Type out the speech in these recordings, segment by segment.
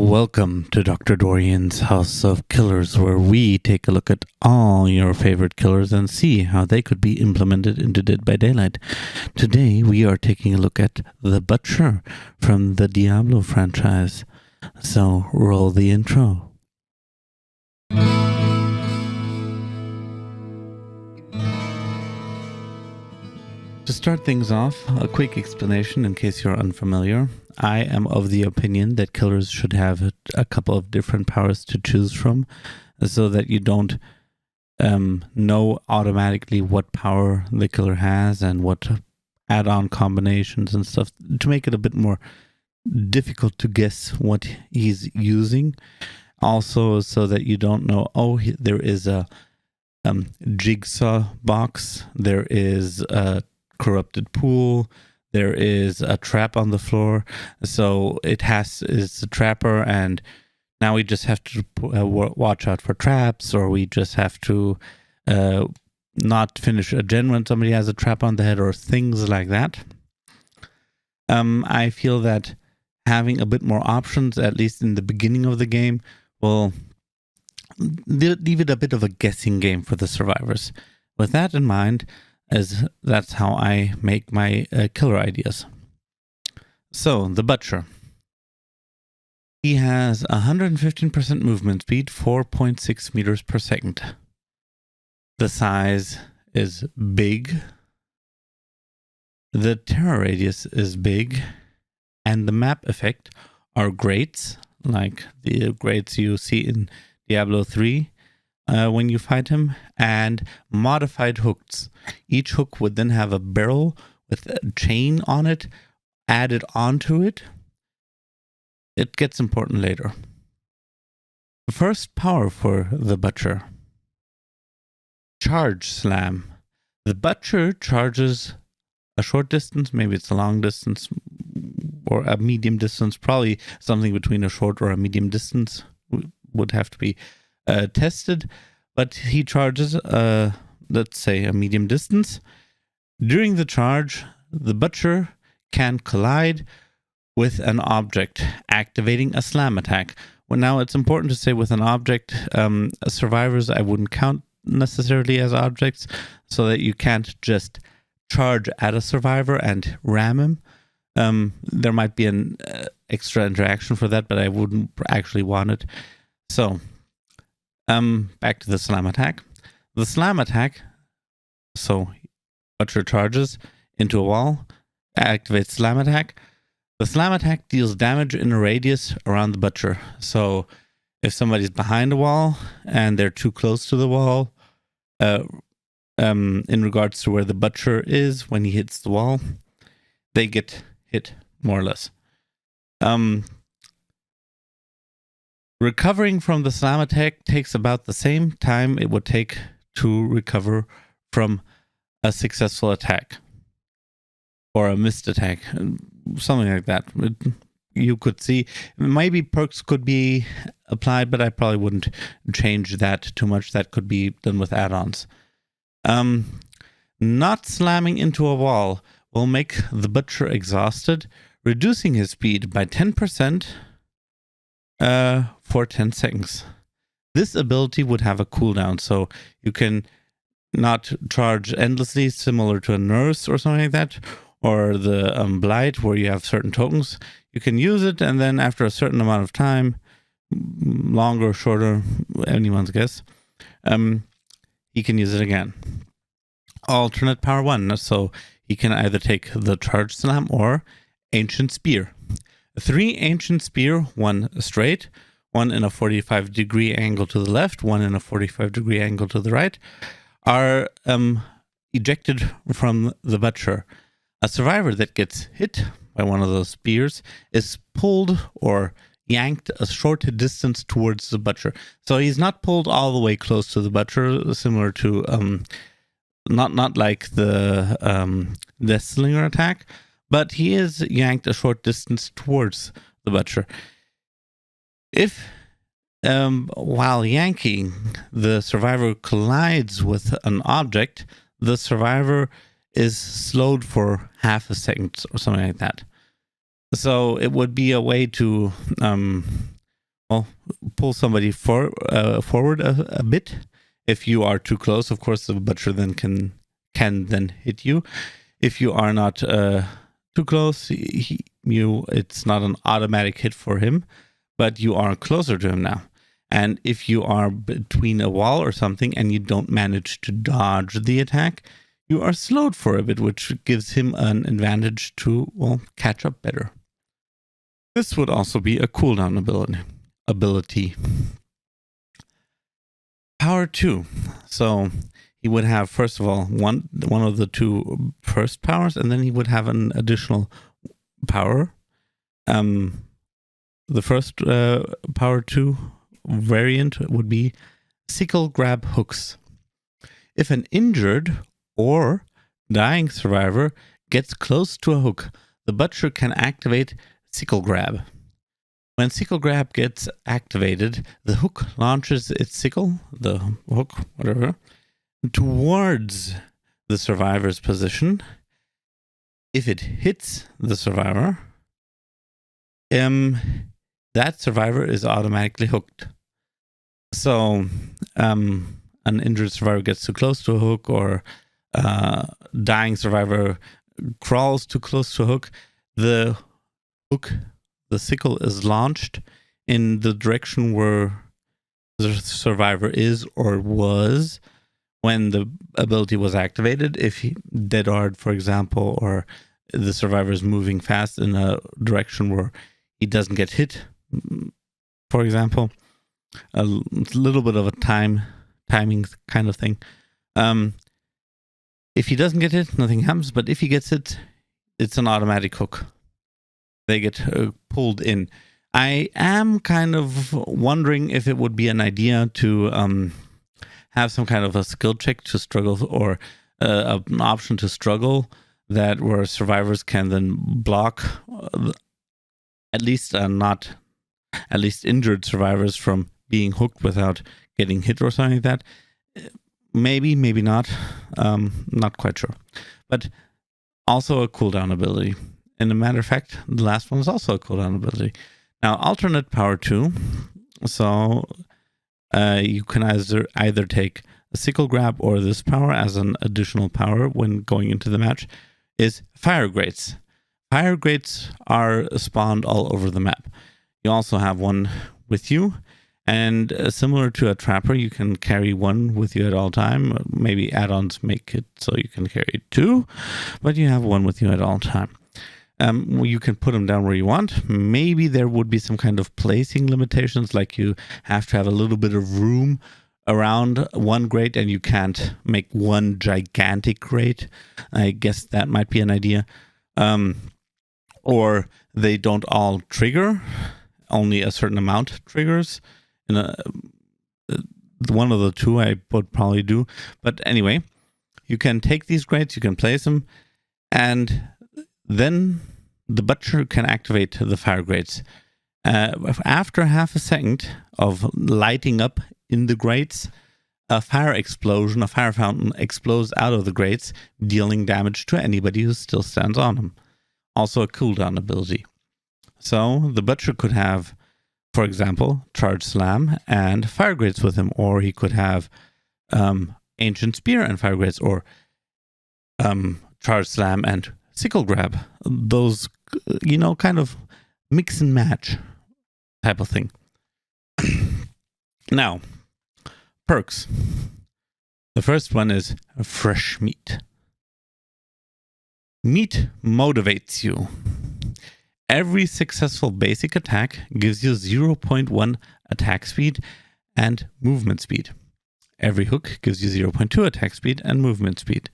Welcome to Dr. Dorian's House of Killers, where we take a look at all your favorite killers and see how they could be implemented into Dead by Daylight. Today, we are taking a look at the Butcher from the Diablo franchise. So, roll the intro. To start things off, a quick explanation in case you're unfamiliar. I am of the opinion that killers should have a couple of different powers to choose from so that you don't know automatically what power the killer has and what add-on combinations and stuff to make it a bit more difficult to guess what he's using. Also, so that you don't know, there is a jigsaw box, there is a corrupted pool, there is a trap on the floor, so it's a trapper, and now we just have to watch out for traps, or we just have to not finish a gen when somebody has a trap on the head, or things like that. I feel that having a bit more options, at least in the beginning of the game, will leave it a bit of a guessing game for the survivors. With that in mind, as that's how I make my killer ideas. So, the Butcher. He has 115% movement speed, 4.6 meters per second. The size is big. The terror radius is big. And the map effect are grates, like the grates you see in Diablo 3. When you fight him, and modified hooks. Each hook would then have a barrel with a chain on it added onto it. It gets important later. The first power for the Butcher. Charge Slam. The Butcher charges a short distance, maybe it's a long distance, or a medium distance, probably something between a short or a medium distance would have to be tested, but he charges, let's say, a medium distance. During the charge, the Butcher can collide with an object, activating a slam attack. Well, now it's important to say with an object, survivors I wouldn't count necessarily as objects, so that you can't just charge at a survivor and ram him. There might be an extra interaction for that, but I wouldn't actually want it. So, back to the slam attack. The slam attack, so Butcher charges into a wall, activates slam attack. The slam attack deals damage in a radius around the Butcher. So if somebody's behind a wall and they're too close to the wall, in regards to where the Butcher is when he hits the wall, they get hit, more or less. Recovering from the slam attack takes about the same time it would take to recover from a successful attack or a missed attack, something like that. You could see maybe perks could be applied, but I probably wouldn't change that too much. That could be done with add-ons. Not slamming into a wall will make the Butcher exhausted, reducing his speed by 10%. For 10 seconds. This ability would have a cooldown, so you can not charge endlessly, similar to a nurse or something like that, or the blight where you have certain tokens. You can use it, and then after a certain amount of time, longer or shorter, anyone's guess, he can use it again. Alternate power 1, so he can either take the charge slam or ancient spear. 3 ancient spear, 1 straight, 1 in a 45-degree angle to the left, 1 in a 45-degree angle to the right, are ejected from the Butcher. A survivor that gets hit by one of those spears is pulled or yanked a short distance towards the Butcher. So he's not pulled all the way close to the Butcher, similar to not like the Death Slinger attack, but he is yanked a short distance towards the Butcher. If, while yanking, the survivor collides with an object, the survivor is slowed for half a second or something like that. So it would be a way to pull somebody forward a bit. If you are too close, of course, the butcher then can then hit you. If you are not too close, it's not an automatic hit for him, but you are closer to him now. And if you are between a wall or something and you don't manage to dodge the attack, you are slowed for a bit, which gives him an advantage to, catch up better. This would also be a cooldown ability. Power 2. So he would have, first of all, one of the two first powers, and then he would have an additional power. The first power 2 variant would be sickle grab hooks. If an injured or dying survivor gets close to a hook, the butcher can activate sickle grab. When sickle grab gets activated, the hook launches its sickle, the hook, whatever, towards the survivor's position. If it hits the survivor, that survivor is automatically hooked. So, an injured survivor gets too close to a hook, or dying survivor crawls too close to a hook, the hook, the sickle, is launched in the direction where the survivor is or was when the ability was activated. If dead hard, for example, or the survivor is moving fast in a direction where he doesn't get hit, for example, a little bit of a timing kind of thing. If he doesn't get hit, nothing happens. But if he gets it, it's an automatic hook. They get pulled in. I am kind of wondering if it would be an idea to have some kind of a skill check to struggle, or an option to struggle, that where survivors can then block at least injured survivors from being hooked without getting hit or something like that. Maybe not. Not quite sure. But also a cooldown ability. And a matter of fact, the last one is also a cooldown ability. Now, alternate power 2. So you can either take a sickle grab or this power as an additional power when going into the match, is fire grates. Fire grates are spawned all over the map. You also have one with you, and similar to a trapper, you can carry one with you at all time. Maybe add-ons make it so you can carry 2, but you have one with you at all time. You can put them down where you want. Maybe there would be some kind of placing limitations, like you have to have a little bit of room around one grate and you can't make one gigantic grate. I guess that might be an idea. Or they don't all trigger. Only a certain amount triggers. One of the two I would probably do. But anyway, you can take these grates, you can place them, and then the butcher can activate the fire grates. After half a second of lighting up in the grates, a fire explosion, a fire fountain explodes out of the grates, dealing damage to anybody who still stands on them. Also a cooldown ability. So the butcher could have, for example, charge slam and fire grates with him, or he could have ancient spear and fire grates, or charge slam and sickle grab. Those, kind of mix and match type of thing. Now, perks. The first one is fresh meat. Meat motivates you. Every successful basic attack gives you 0.1 attack speed and movement speed. Every hook gives you 0.2 attack speed and movement speed.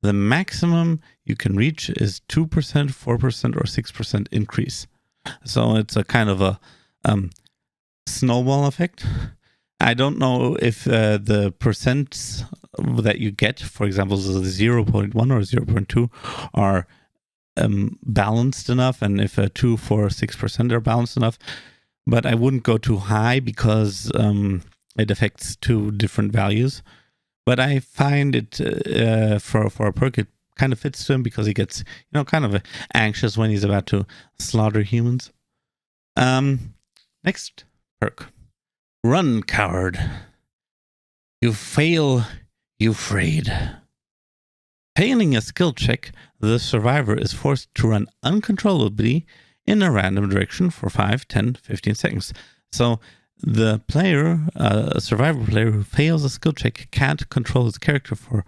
The maximum you can reach is 2%, 4%, or 6% increase. So it's a kind of a snowball effect. I don't know if the percents that you get, for example, the 0.1 or 0.2 are balanced enough, and if 2, 4, 6% are balanced enough. But I wouldn't go too high because it affects two different values. But I find it for a perk, it kind of fits to him because he gets kind of anxious when he's about to slaughter humans. Next perk. Run, coward. You fail, you afraid. Failing a skill check, the survivor is forced to run uncontrollably in a random direction for 5, 10, 15 seconds. So the player, a survivor player who fails a skill check, can't control his character for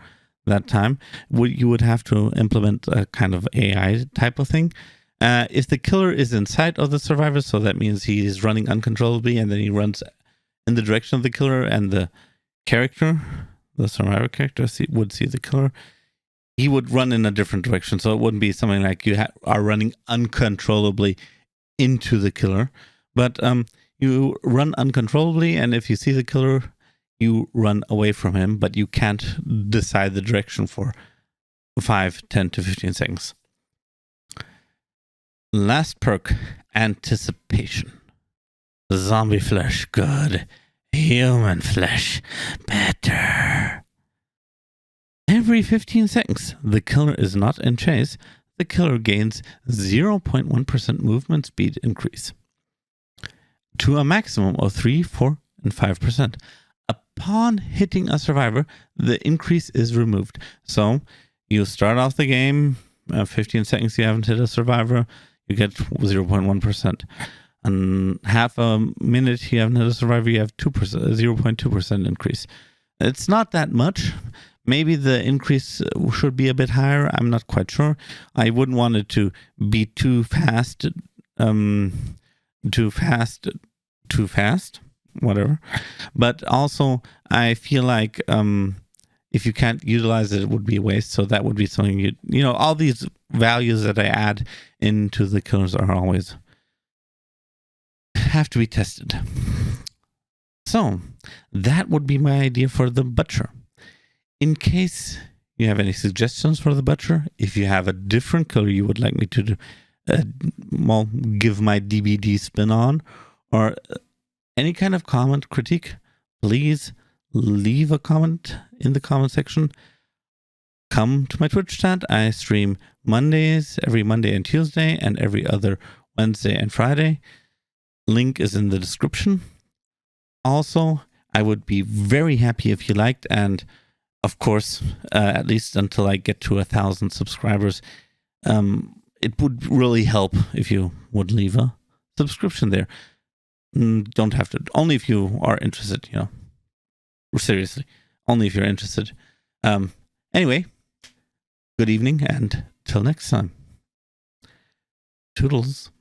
that time. You would have to implement a kind of AI type of thing. If the killer is in sight of the survivor, so that means he is running uncontrollably and then he runs in the direction of the killer, and the character, the survivor character, would see the killer, he would run in a different direction. So it wouldn't be something like you are running uncontrollably into the killer, but you run uncontrollably, and if you see the killer, you run away from him, but you can't decide the direction for 5, 10 to 15 seconds. Last perk, anticipation. Zombie flesh, good. Human flesh, better. Every 15 seconds, the killer is not in chase. The killer gains 0.1% movement speed increase to a maximum of 3, 4, and 5%. Upon hitting a survivor, the increase is removed. So you start off the game, 15 seconds you haven't hit a survivor, you get 0.1%. And half a minute you haven't hit a survivor, you have 0.2% increase. It's not that much. Maybe the increase should be a bit higher. I'm not quite sure. I wouldn't want it to be too fast, whatever. But also, I feel like if you can't utilize it, it would be a waste. So that would be something you know, all these values that I add into the killers are always have to be tested. So that would be my idea for the butcher. In case you have any suggestions for the butcher, if you have a different killer you would like me to do, give my DBD spin on, or any kind of comment, critique, please leave a comment in the comment section. Come to my Twitch chat. I stream Mondays, every Monday and Tuesday, and every other Wednesday and Friday. Link is in the description. Also, I would be very happy if you liked, and of course, at least until I get to 1,000 subscribers, it would really help if you would leave a subscription there. Don't have to, only if you are interested, you know. Seriously, only if you're interested. Anyway, good evening, and till next time. Toodles.